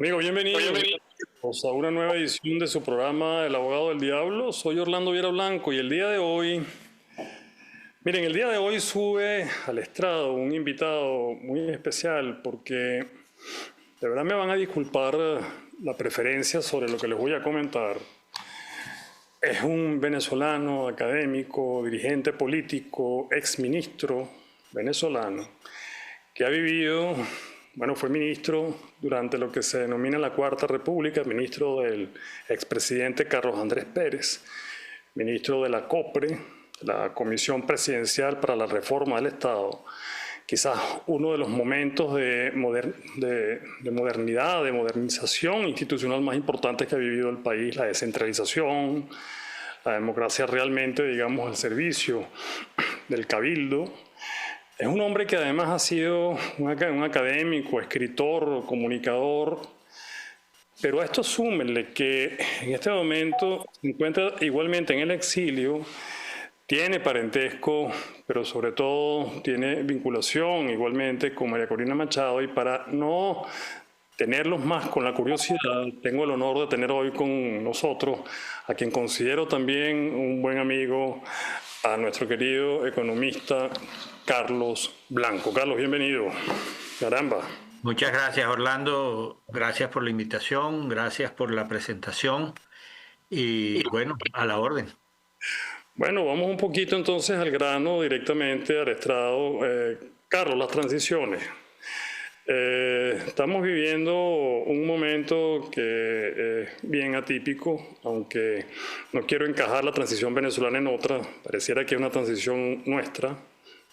Amigo, bienvenido a una nueva edición de su programa El Abogado del Diablo. Soy Orlando Viera Blanco y el día de hoy, miren, el día de hoy sube al estrado un invitado muy especial porque de verdad me van a disculpar la preferencia sobre lo que les voy a comentar. Es un venezolano, académico, dirigente político, exministro venezolano que ha vivido, bueno, fue ministro durante lo que se denomina la Cuarta República, ministro del expresidente Carlos Andrés Pérez, ministro de la COPRE, la Comisión Presidencial para la Reforma del Estado, quizás uno de los momentos de modernidad, de modernización institucional más importantes que ha vivido el país, la descentralización, la democracia realmente, digamos, al servicio del cabildo. Es un hombre que además ha sido un académico, escritor, comunicador, pero a esto súmenle que en este momento se encuentra igualmente en el exilio, tiene parentesco, pero sobre todo tiene vinculación igualmente con María Corina Machado, y para no tenerlos más con la curiosidad, tengo el honor de tener hoy con nosotros a quien considero también un buen amigo, a nuestro querido economista Carlos Blanco. Carlos, bienvenido. Caramba. Muchas gracias, Orlando. Gracias por la invitación, gracias por la presentación y bueno, a la orden. Bueno, vamos un poquito entonces al grano, directamente al estrado. Carlos, las transiciones. Estamos viviendo un momento que es bien atípico, aunque no quiero encajar la transición venezolana en otra, pareciera que es una transición nuestra,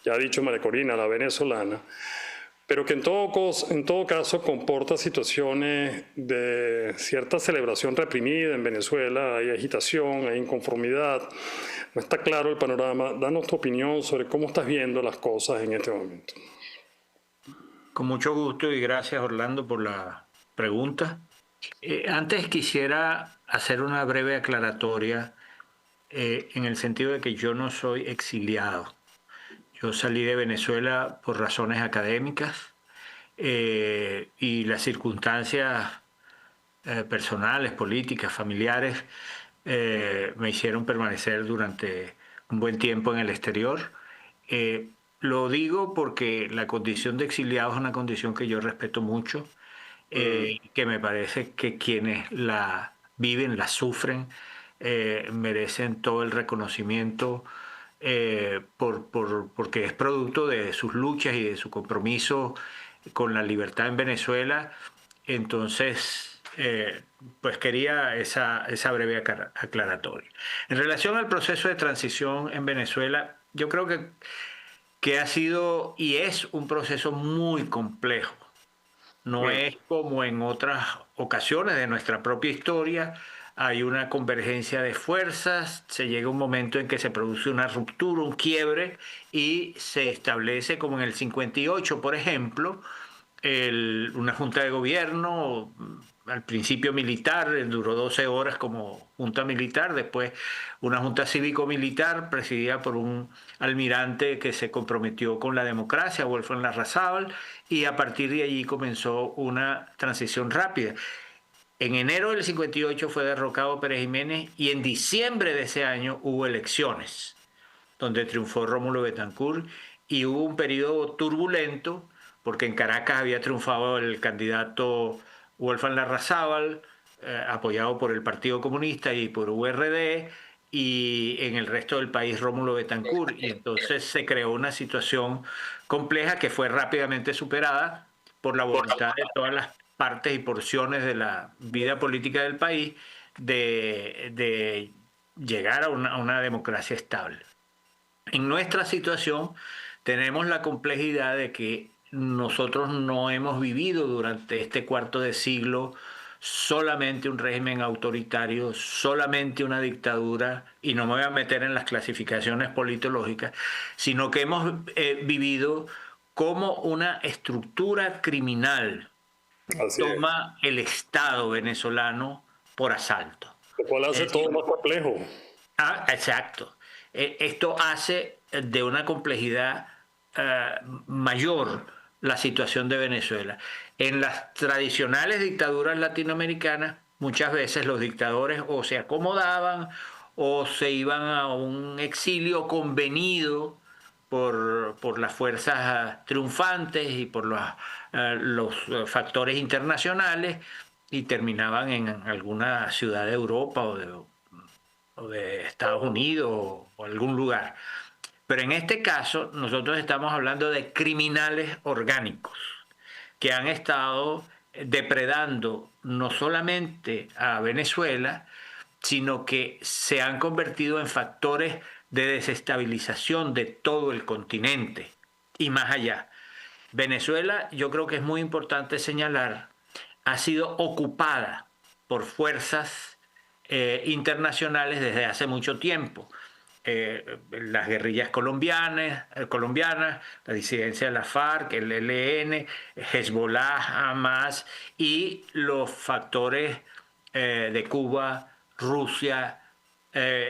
ya ha dicho María Corina, la venezolana, pero que en todo caso comporta situaciones de cierta celebración reprimida en Venezuela, hay agitación, hay inconformidad, no está claro el panorama. Danos tu opinión sobre cómo estás viendo las cosas en este momento. Con mucho gusto y gracias, Orlando, por la pregunta. Antes quisiera hacer una breve aclaratoria en el sentido de que yo no soy exiliado. Yo salí de Venezuela por razones académicas y las circunstancias personales, políticas, familiares me hicieron permanecer durante un buen tiempo en el exterior. Lo digo porque la condición de exiliado es una condición que yo respeto mucho, que me parece que quienes la viven, la sufren, merecen todo el reconocimiento porque es producto de sus luchas y de su compromiso con la libertad en Venezuela. Entonces, pues quería esa breve aclaratoria. En relación al proceso de transición en Venezuela, yo creo que ha sido y es un proceso muy complejo. No es como en otras ocasiones de nuestra propia historia. Hay una convergencia de fuerzas, se llega a un momento en que se produce una ruptura, un quiebre, y se establece, como en el 58, por ejemplo, una junta de gobierno, al principio militar, duró 12 horas como junta militar, después una junta cívico-militar presidida por un almirante que se comprometió con la democracia, Wolfgang Larrazábal, y a partir de allí comenzó una transición rápida. En enero del 58 fue derrocado Pérez Jiménez y en diciembre de ese año hubo elecciones, donde triunfó Rómulo Betancourt, y hubo un periodo turbulento porque en Caracas había triunfado el candidato Wolfgang Larrazábal, apoyado por el Partido Comunista y por URD, y en el resto del país Rómulo Betancourt, y entonces se creó una situación compleja que fue rápidamente superada por la voluntad de todas las partes y porciones de la vida política del país de llegar a una democracia estable. En nuestra situación tenemos la complejidad de que nosotros no hemos vivido durante este cuarto de siglo solamente un régimen autoritario, solamente una dictadura, y no me voy a meter en las clasificaciones politológicas, sino que hemos vivido como una estructura criminal toma el Estado venezolano por asalto. Lo cual hace todo más complejo. Exacto. Esto hace de una complejidad mayor la situación de Venezuela. En las tradicionales dictaduras latinoamericanas, muchas veces los dictadores o se acomodaban o se iban a un exilio convenido por las fuerzas triunfantes y por los factores internacionales y terminaban en alguna ciudad de Europa o de Estados Unidos o algún lugar. Pero en este caso nosotros estamos hablando de criminales orgánicos que han estado depredando no solamente a Venezuela, sino que se han convertido en factores de desestabilización de todo el continente y más allá. Venezuela, yo creo que es muy importante señalar, ha sido ocupada por fuerzas internacionales desde hace mucho tiempo. Las guerrillas colombianas, la disidencia de la FARC, el ELN, Hezbollah, Hamas y los factores de Cuba, Rusia,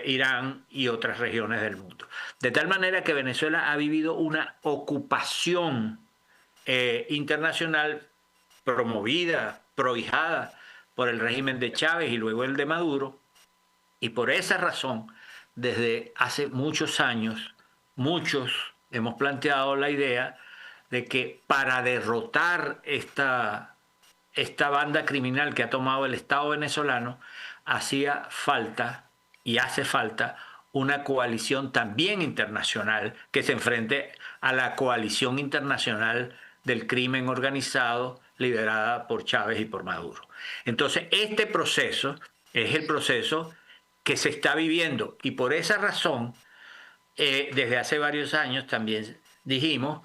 Irán y otras regiones del mundo. De tal manera que Venezuela ha vivido una ocupación internacional promovida, prohijada por el régimen de Chávez y luego el de Maduro, y por esa razón, desde hace muchos años, muchos hemos planteado la idea de que para derrotar esta banda criminal que ha tomado el Estado venezolano, hacía falta y hace falta una coalición también internacional que se enfrente a la coalición internacional del crimen organizado liderada por Chávez y por Maduro. Entonces, este proceso es el proceso que se está viviendo y por esa razón, desde hace varios años también dijimos,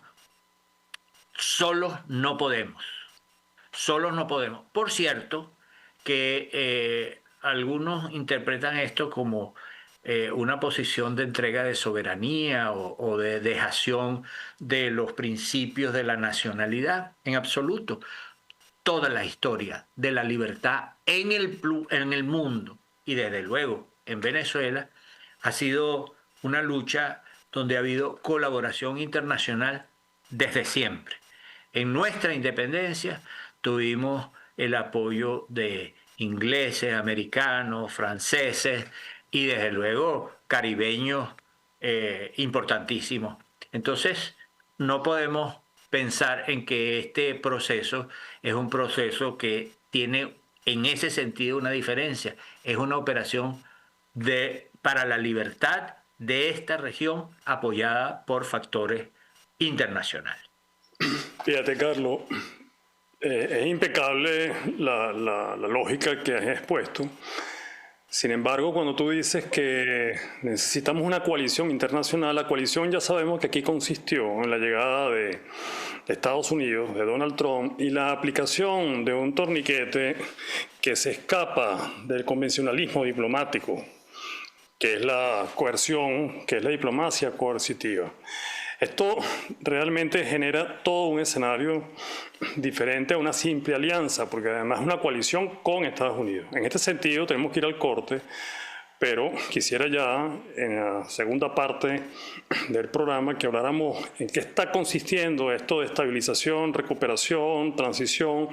solos no podemos. Solos no podemos. Por cierto, que algunos interpretan esto como una posición de entrega de soberanía o de dejación de los principios de la nacionalidad. En absoluto. Toda la historia de la libertad en el mundo y desde luego en Venezuela ha sido una lucha donde ha habido colaboración internacional desde siempre. En nuestra independencia tuvimos el apoyo de ingleses, americanos, franceses y desde luego caribeños importantísimos. Entonces no podemos pensar en que este proceso es un proceso que tiene en ese sentido una diferencia. Es una operación para la libertad de esta región apoyada por factores internacionales. Fíjate, Carlos, es impecable la lógica que has expuesto. Sin embargo, cuando tú dices que necesitamos una coalición internacional, la coalición ya sabemos que aquí consistió en la llegada de Estados Unidos, de Donald Trump, y la aplicación de un torniquete que se escapa del convencionalismo diplomático, que es la coerción, que es la diplomacia coercitiva. Esto realmente genera todo un escenario diferente a una simple alianza, porque además es una coalición con Estados Unidos. En este sentido tenemos que ir al corte, pero quisiera ya en la segunda parte del programa que habláramos en qué está consistiendo esto de estabilización, recuperación, transición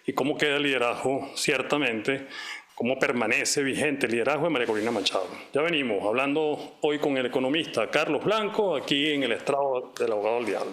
y cómo queda el liderazgo, ciertamente, cómo permanece vigente el liderazgo de María Corina Machado. Ya venimos hablando hoy con el economista Carlos Blanco, aquí en el estrado del Abogado del Diablo.